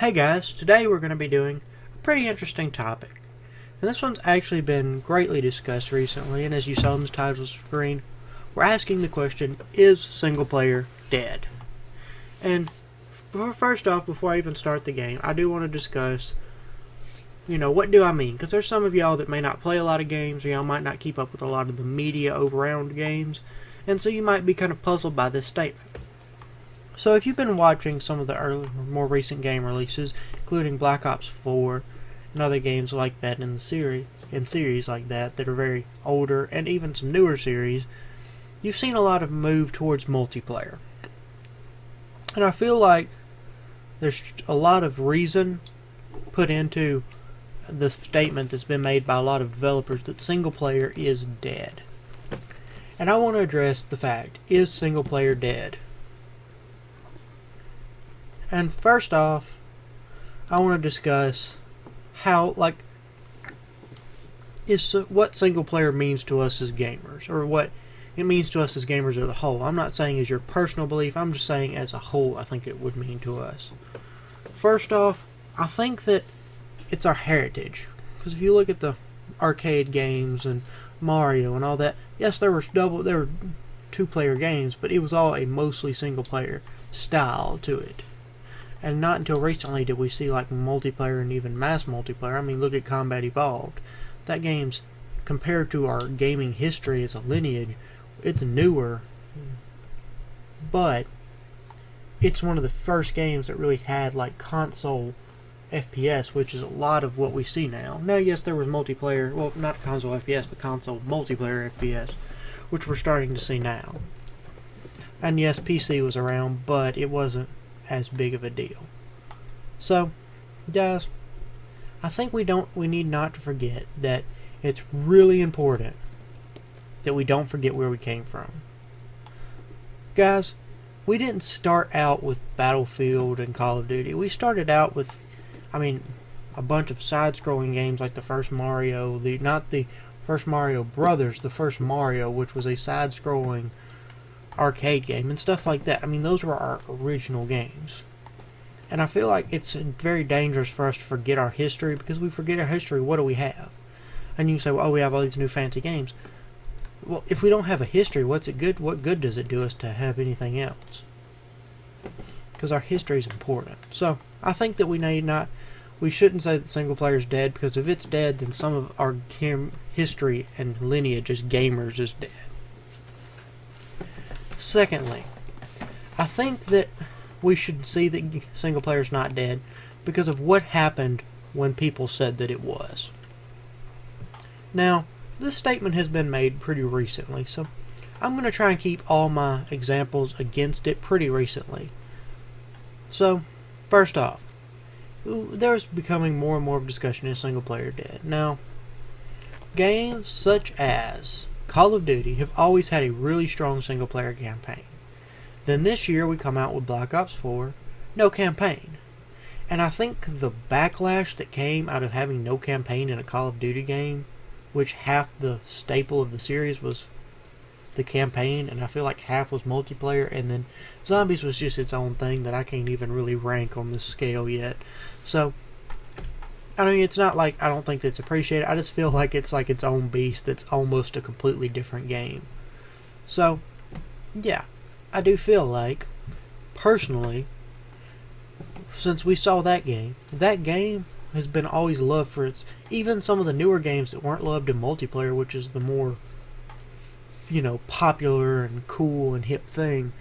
Hey guys, today we're going to be doing a pretty interesting topic. And this one's actually been greatly discussed recently, and as you saw on the title screen, we're asking the question, is single player dead? And first off, before I even start the game, I do want to discuss, what do I mean? Because there's some of y'all that may not play a lot of games, or y'all might not keep up with a lot of the media around games, and so you might be kind of puzzled by this statement. So if you've been watching some of the more recent game releases, including Black Ops 4 and other games like that in series like that are very older, and even some newer series, you've seen a lot of move towards multiplayer. And I feel like there's a lot of reason put into the statement that's been made by a lot of developers that single player is dead. And I want to address the fact, is single player dead? And first off, I want to discuss how, what single player means to us as gamers, or what it means to us as gamers as a whole. I'm not saying as your personal belief, I'm just saying as a whole I think it would mean to us. First off, I think that it's our heritage. Because if you look at the arcade games and Mario and all that, yes, there were two-player games, but it was all a mostly single-player style to it. And not until recently did we see like multiplayer and even mass multiplayer. I mean, look at Combat Evolved. That game's, compared to our gaming history as a lineage, it's newer, but it's one of the first games that really had like console FPS, which is a lot of what we see now. Now, yes, there was multiplayer, well, not console FPS, but console multiplayer FPS, which we're starting to see now. And yes, PC was around, but it wasn't as big of a deal. So, guys, I think we need not to forget that it's really important that we don't forget where we came from. Guys, we didn't start out with Battlefield and Call of Duty. We started out with, a bunch of side-scrolling games like the first Mario, not the first Mario Brothers, the first Mario, which was a side-scrolling arcade game and stuff like that. Those were our original games. And I feel like it's very dangerous for us to forget our history, because we forget our history, what do we have? And you say, well, we have all these new fancy games. Well, if we don't have a history, what good does it do us to have anything else? Because our history is important. So, I think that we shouldn't say that single player is dead, because if it's dead, then some of our history and lineage as gamers is dead. Secondly, I think that we should see that single player is not dead because of what happened when people said that it was. Now, this statement has been made pretty recently, so I'm going to try and keep all my examples against it pretty recently. So, first off, there's becoming more and more of discussion in single player dead. Now, games such as Call of Duty have always had a really strong single player campaign. Then this year we come out with Black Ops 4, no campaign. And I think the backlash that came out of having no campaign in a Call of Duty game, which half the staple of the series was the campaign, and I feel like half was multiplayer, and then Zombies was just its own thing that I can't even really rank on this scale yet. So, it's not like I don't think that's appreciated. I just feel like it's its own beast that's almost a completely different game. So, yeah, I do feel like, personally, since we saw that game has been always loved for its, even some of the newer games that weren't loved in multiplayer, which is the more, popular and cool and hip thing,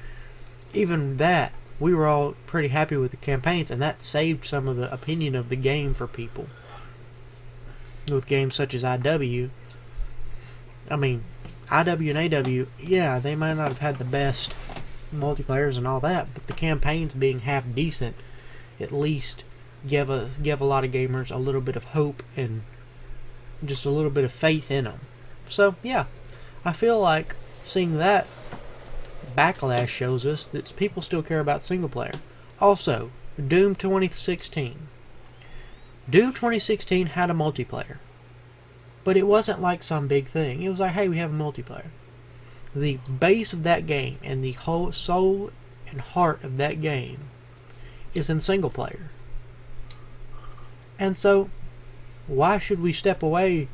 even that, we were all pretty happy with the campaigns, and that saved some of the opinion of the game for people. With games such as IW and AW, yeah, they might not have had the best multiplayers and all that, but the campaigns being half decent at least give a lot of gamers a little bit of hope and just a little bit of faith in them. So, yeah, I feel like seeing that backlash shows us that people still care about single player. Also, Doom 2016. Doom 2016 had a multiplayer, but it wasn't like some big thing. It was like, hey, we have a multiplayer. The base of that game and the whole soul and heart of that game is in single player. And so, why should we step away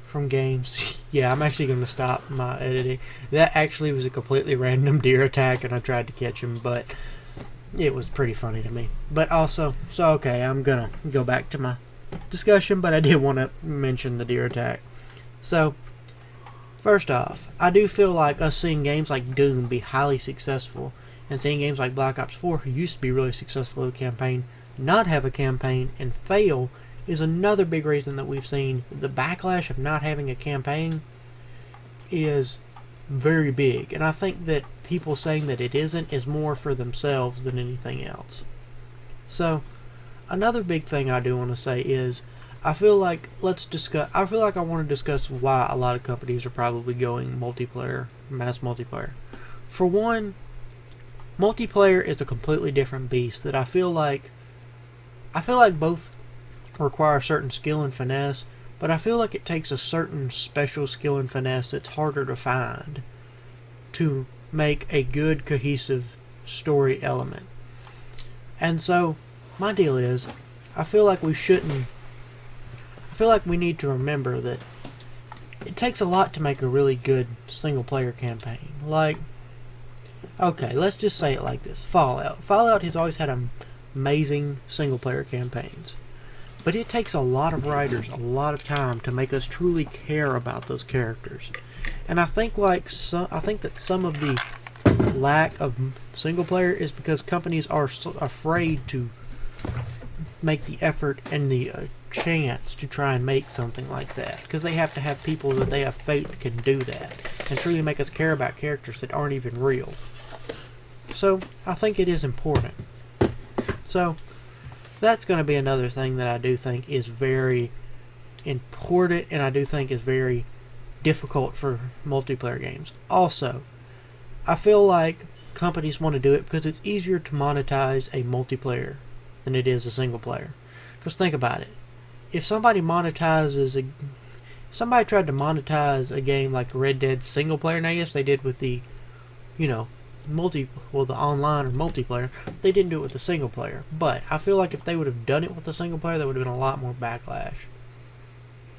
from games? Yeah, I'm actually going to stop my editing. That actually was a completely random deer attack, and I tried to catch him, but it was pretty funny to me. But also, so okay, I'm going to go back to my discussion, but I did want to mention the deer attack. So, first off, I do feel like us seeing games like Doom be highly successful, and seeing games like Black Ops 4, who used to be really successful with a campaign, not have a campaign and fail is another big reason that we've seen the backlash of not having a campaign is very big. And I think that people saying that it isn't is more for themselves than anything else. So, another big thing I do want to say is I feel like I want to discuss why a lot of companies are probably going multiplayer, mass multiplayer. For one, multiplayer is a completely different beast that I feel like both require certain skill and finesse, but I feel like it takes a certain special skill and finesse that's harder to find to make a good cohesive story element. And so my deal is I feel like we need to remember that it takes a lot to make a really good single player campaign. Like, okay, let's just say it like this. Fallout has always had amazing single player campaigns. But it takes a lot of writers, a lot of time to make us truly care about those characters. And I think that some of the lack of single player is because companies are so afraid to make the effort and the chance to try and make something like that, because they have to have people that they have faith can do that and truly make us care about characters that aren't even real. So I think it is important. So that's going to be another thing that I do think is very important, and I do think is very difficult for multiplayer games. Also, I feel like companies want to do it because it's easier to monetize a multiplayer than it is a single player. Because think about it. If somebody tried to monetize a game like Red Dead single player, now yes they did with the, the online or multiplayer, they didn't do it with the single player. But I feel like if they would have done it with the single player, there would have been a lot more backlash.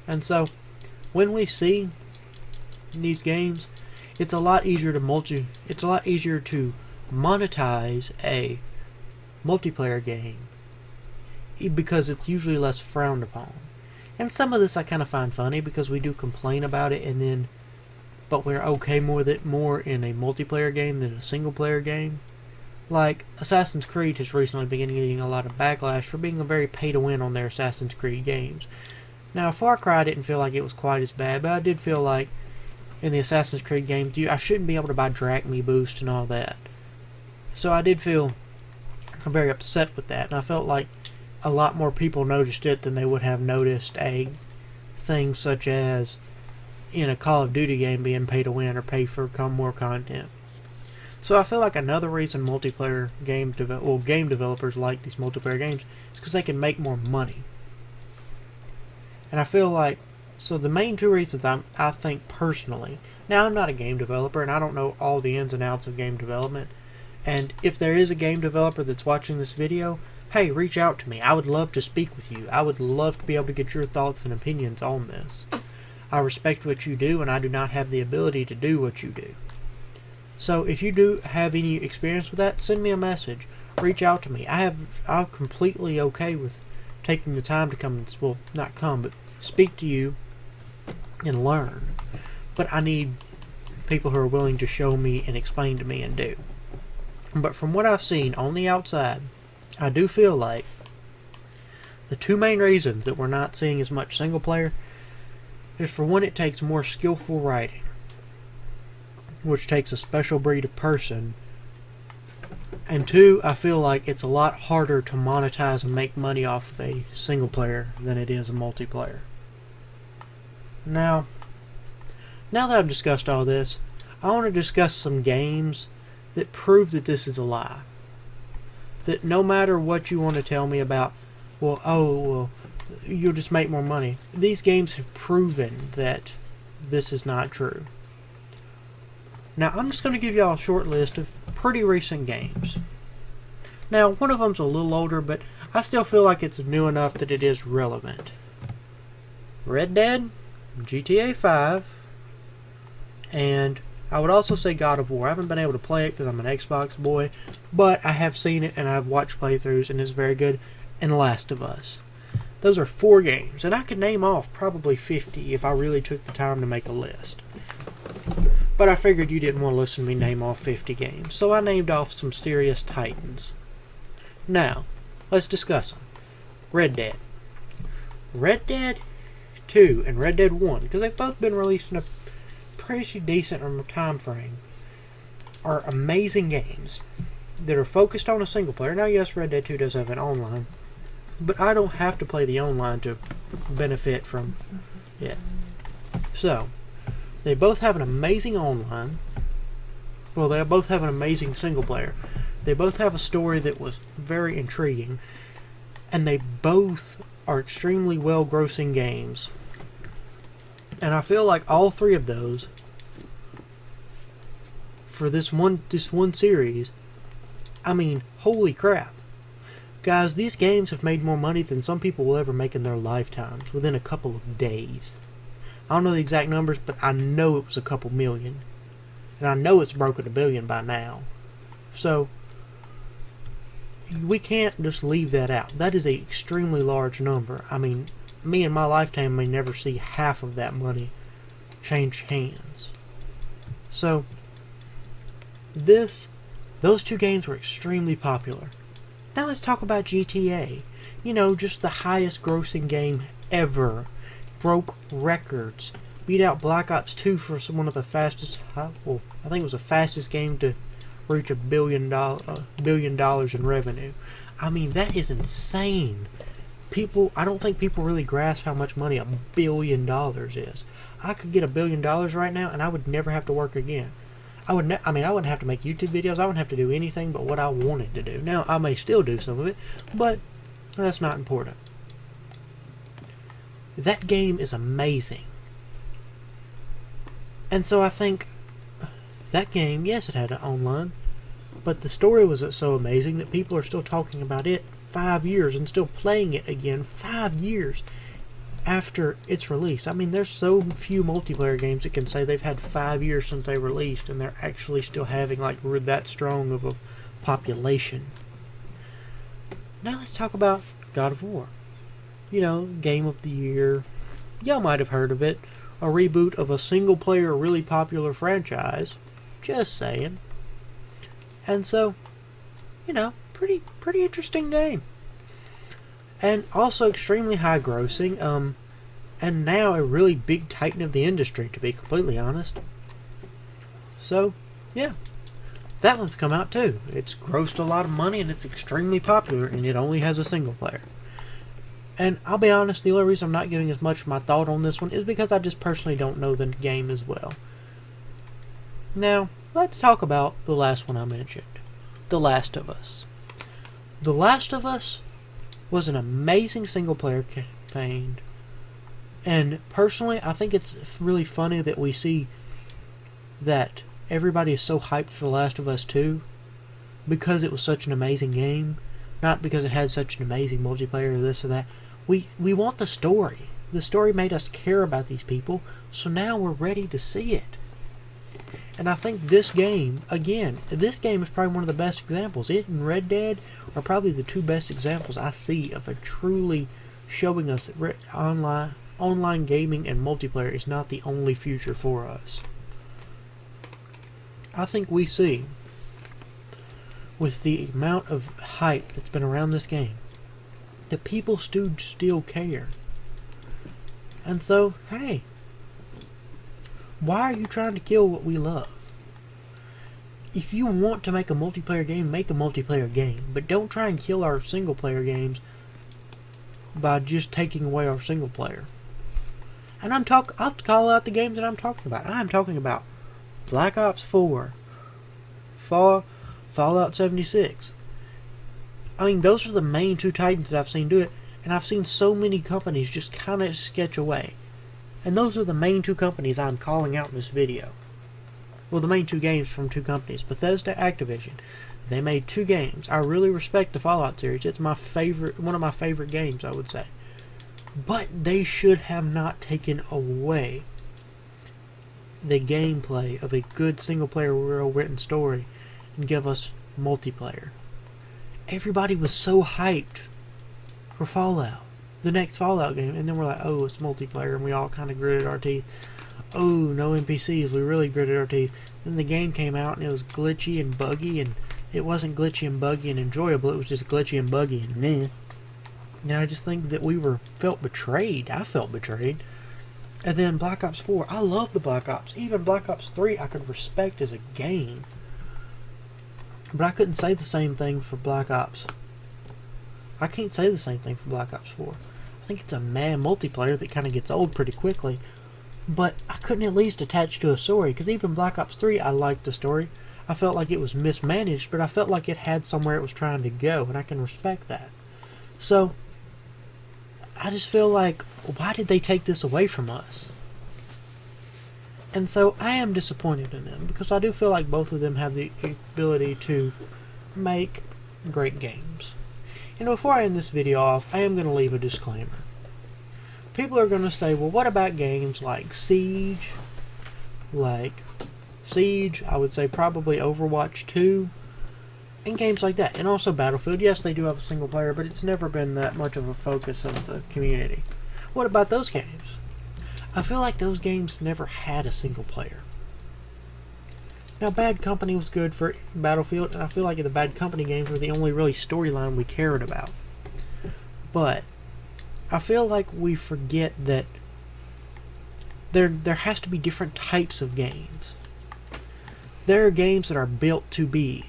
And so, when we see these games, it's a lot easier to monetize a multiplayer game because it's usually less frowned upon. And some of this I kind of find funny because we do complain about it, but we're okay more in a multiplayer game than a single player game. Like Assassin's Creed has recently been getting a lot of backlash for being a very pay to win on their Assassin's Creed games. Now Far Cry didn't feel like it was quite as bad, but I did feel like in the Assassin's Creed games I shouldn't be able to buy Drachme boost and all that. So I did feel very upset with that, and I felt like a lot more people noticed it than they would have noticed a thing such as in a Call of Duty game being pay to win or pay for more content. So I feel like another reason multiplayer game developers like these multiplayer games is because they can make more money. And I feel like, so the main two reasons I think personally, now I'm not a game developer and I don't know all the ins and outs of game development, and if there is a game developer that's watching this video, hey, reach out to me. I would love to speak with you. I would love to be able to get your thoughts and opinions on this. I respect what you do, and I do not have the ability to do what you do. So if you do have any experience with that, send me a message. Reach out to me. I'm completely okay with taking the time to but speak to you and learn. But I need people who are willing to show me and explain to me and do. But from what I've seen on the outside, I do feel like the two main reasons that we're not seeing as much single player is, for one, it takes more skillful writing, which takes a special breed of person, and two, I feel like it's a lot harder to monetize and make money off of a single player than it is a multiplayer. Now that I've discussed all this, I want to discuss some games that prove that this is a lie. That no matter what you want to tell me about, you'll just make more money. These games have proven that this is not true. Now, I'm just going to give y'all a short list of pretty recent games. Now, one of them's a little older, but I still feel like it's new enough that it is relevant. Red Dead, GTA 5, and I would also say God of War. I haven't been able to play it because I'm an Xbox boy, but I have seen it and I've watched playthroughs and it's very good. And Last of Us. Those are 4 games, and I could name off probably 50 if I really took the time to make a list. But I figured you didn't want to listen to me name off 50 games, so I named off some serious titans. Now, let's discuss them. Red Dead. Red Dead 2 and Red Dead 1, because they've both been released in a pretty decent time frame, are amazing games that are focused on a single player. Now, yes, Red Dead 2 does have an online, but I don't have to play the online to benefit from it. So, they both have an amazing online. Well, they both have an amazing single player. They both have a story that was very intriguing. And they both are extremely well-grossing games. And I feel like all 3 of those, for this one series, I mean, holy crap. Guys, these games have made more money than some people will ever make in their lifetimes within a couple of days. I don't know the exact numbers, but I know it was a couple million. And I know it's broken $1 billion by now. So, we can't just leave that out. That is an extremely large number. I mean, me in my lifetime may never see half of that money change hands. So, those 2 games were extremely popular. Now let's talk about GTA. You know, just the highest grossing game ever. Broke records. Beat out Black Ops 2 for one of the fastest, well, I think it was the fastest game to reach $1 billion in revenue. I mean, that is insane. I don't think people really grasp how much money $1 billion is. I could get $1 billion right now and I would never have to work again. I wouldn't have to make YouTube videos. I wouldn't have to do anything but what I wanted to do. Now, I may still do some of it, but that's not important. That game is amazing. And so I think that game, yes, it had an online, but the story was so amazing that people are still talking about it 5 years and still playing it again 5 years after its release. I mean, there's so few multiplayer games that can say they've had 5 years since they released and they're actually still having like that strong of a population. Now let's talk about God of War. You know, Game of the Year. Y'all might have heard of it. A reboot of a single player really popular franchise. Just saying. And so, you know, pretty interesting game. And also extremely high grossing, and now a really big titan of the industry, to be completely honest. So, yeah, that one's come out too. It's grossed a lot of money and it's extremely popular, and it only has a single player. And I'll be honest, the only reason I'm not giving as much of my thought on this one is because I just personally don't know the game as well. Now, let's talk about the last one I mentioned, The Last of Us. The Last of Us was an amazing single-player campaign, and personally, I think it's really funny that we see that everybody is so hyped for The Last of Us 2 because it was such an amazing game, not because it had such an amazing multiplayer or this or that. We want the story. The story made us care about these people, so now we're ready to see it. And I think this game, again, this game is probably one of the best examples. It and Red Dead are probably the 2 best examples I see of a truly showing us that online gaming and multiplayer is not the only future for us. I think we see, with the amount of hype that's been around this game, that people still care. And so, hey, why are you trying to kill what we love? If you want to make a multiplayer game, make a multiplayer game. But don't try and kill our single player games by just taking away our single player. And I'll call out the games that I'm talking about. I'm talking about Black Ops 4, Fallout 76. I mean, those are the main 2 titans that I've seen do it. And I've seen so many companies just kind of sketch away. And those are the main 2 companies I'm calling out in this video. Well, the main 2 games from 2 companies, Bethesda, Activision. They made 2 games. I really respect the Fallout series. It's my favorite, one of my favorite games, I would say. But they should have not taken away the gameplay of a good single-player, well-written story and give us multiplayer. Everybody was so hyped for Fallout, the next Fallout game, and then we're like, oh, it's multiplayer, and we all kind of gritted our teeth. Oh, no NPCs, we really gritted our teeth. Then the game came out, and it was glitchy and buggy, and it wasn't glitchy and buggy and enjoyable, it was just glitchy and buggy and meh. And I just think that we felt betrayed. I felt betrayed. And then Black Ops 4, I love the Black Ops. Even Black Ops 3 I could respect as a game. But I couldn't say the same thing for Black Ops. I can't say the same thing for Black Ops 4. I think it's a mad multiplayer that kind of gets old pretty quickly. But I couldn't at least attach to a story, because even Black Ops 3, I liked the story. I felt like it was mismanaged, but I felt like it had somewhere it was trying to go, and I can respect that. So, I just feel like, why did they take this away from us? And so, I am disappointed in them, because I do feel like both of them have the ability to make great games. And before I end this video off, I am going to leave a disclaimer. People are going to say, well, what about games like Siege? I would say probably Overwatch 2. And games like that. And also Battlefield. Yes, they do have a single player, but it's never been that much of a focus of the community. What about those games? I feel like those games never had a single player. Now, Bad Company was good for Battlefield, and I feel like the Bad Company games were the only really storyline we cared about. But I feel like we forget that there has to be different types of games. There are games that are built to be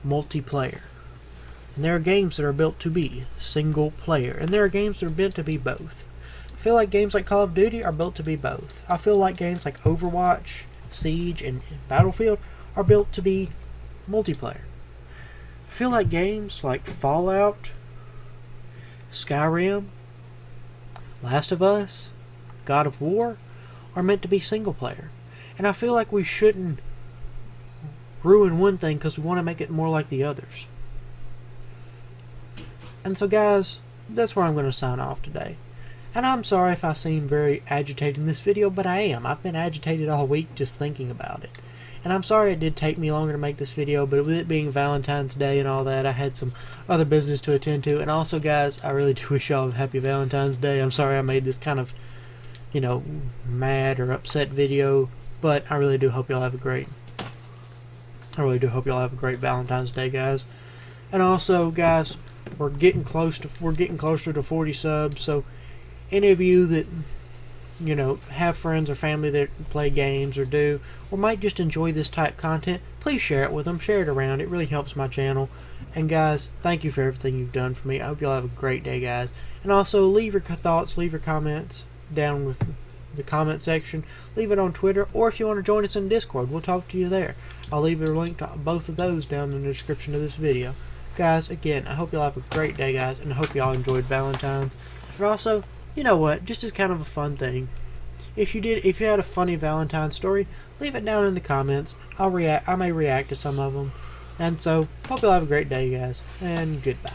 multiplayer. And there are games that are built to be single player. And there are games that are built to be both. I feel like games like Call of Duty are built to be both. I feel like games like Overwatch, Siege, and Battlefield are built to be multiplayer. I feel like games like Fallout, Skyrim, Last of Us, God of War are meant to be single player. And I feel like we shouldn't ruin one thing because we want to make it more like the others. And so guys, that's where I'm going to sign off today. And I'm sorry if I seem very agitated in this video, but I am. I've been agitated all week just thinking about it. And I'm sorry it did take me longer to make this video, but with it being Valentine's Day and all that, I had some other business to attend to. And also, guys, I really do wish y'all a happy Valentine's Day. I'm sorry I made this kind of, mad or upset video, but I really do hope y'all have a great Valentine's Day, guys. And also, guys, we're getting closer to 40 subs, so any of you that have friends or family that play games or might just enjoy this type of content, please share it with them, share it around. It really helps my channel. And guys, thank you for everything you've done for me. I hope y'all have a great day, guys. And also, leave your thoughts, leave your comments down with the comment section. Leave it on Twitter, or if you want to join us in Discord, we'll talk to you there. I'll leave a link to both of those down in the description of this video. Guys, again, I hope y'all have a great day, guys, and I hope y'all enjoyed Valentine's. And also, you know what, just as kind of a fun thing, if you had a funny Valentine's story, leave it down in the comments. I may react to some of them. And so, hope y'all have a great day, guys, and goodbye.